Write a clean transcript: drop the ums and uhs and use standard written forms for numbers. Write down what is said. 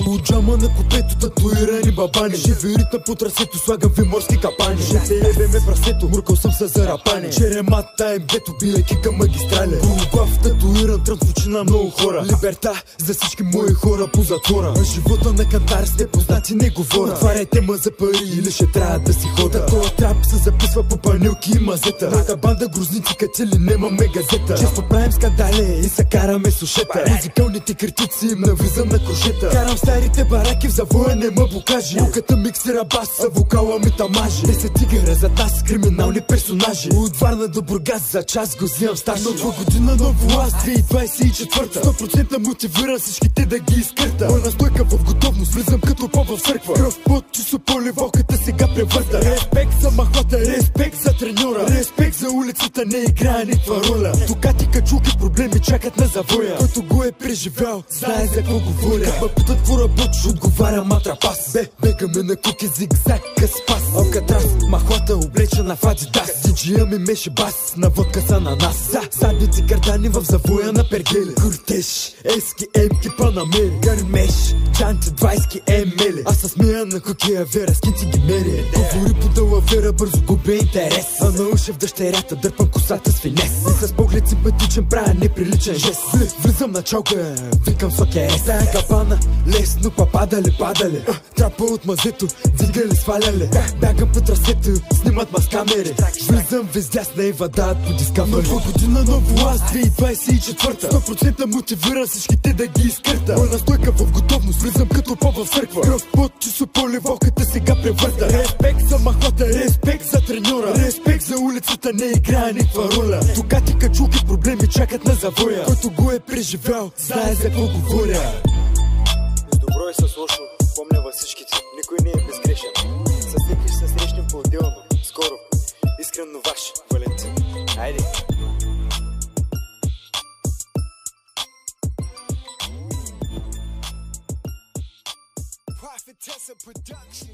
От джама на купето татуирани бабани. Живи ритъм по трасето, слагам ви морски капани. Ще ебе ме прасето, муркал съм с зарапани. Черемата е бето, биеки към магистрали. Глав татуиран, трън в очи на много хора. Либерта за всички мои хора по затвора. А живота на кантар сте познати, не говоря. Отваряйте ма за пари или ще трябва да си хода. Тоя трап се записва по панелки и мазета. Моята банда грузници кацели, немаме газета. Често правим скандали и се караме сушета. Музикалните критици им навлизам на крушета. Карам старите бараки в завоя, не ма покажи. Руката миксера бас, а вокала ми тамажи. 10 тигъра за нас, криминални персонажи. От Варна до Бургас за час го взимам стаж. Нова година, нов власт, 2024. 100% мотивиран всичките да ги изкърта. Моя стойка в готовност, влизам като поп в църква. Кръв път, чисто поле, волката сега превърта. Респект за махвата, респект за треньора. Респект за улицата, не играе никаква роля. Докати качулки, проблеми чакат на завоя. Който го е преживял, знае за какво говоря. Ма питат какво работиш, отговаря матрапас. Бегаме на куки, зигзаг, къспас. Алкатрас, махлата облечена в адидас. Диджия ми меше бас, на водка са на нас. Задници кардани в завоя на пергели. Куртеж, ески, емки, панамери. Гърмеш, чанти, 20 емели. Аз се смея на кукия вера, скинци ги мери. Говори по далавера, бързо губя интерес. А на уша в дъщерята, дърпам косата с финес. И с поглед симпатичен, правя неприличен жест. Влизам на чалка, викам соке е. Тая капана, лесно падали. Трапа от мазето, дигали, сваляли. Бягам по трасето, снимат ма с камери. Влизам вездясна и вадат по дискавери. Нова година, нов власт, 2024. 100% мотивиран всичките да ги изкърта. Моя стойка в готовност, влизам като поп в църква. Кръв път, чисто поле, волката сега превърта. Респект за махлата, респект за треньора. Респект за улицата, не играе никаква роля. Докати качулки, проблеми чакат на завоя. Който го е преживял, знае за какво говоря. Добро и с лошо, помня във всичките, никой не е безгрешен. С всеки ще се срещнем по-отделно, скоро. Искрено ваш, Валентин. Хайде! Prophetessa Production.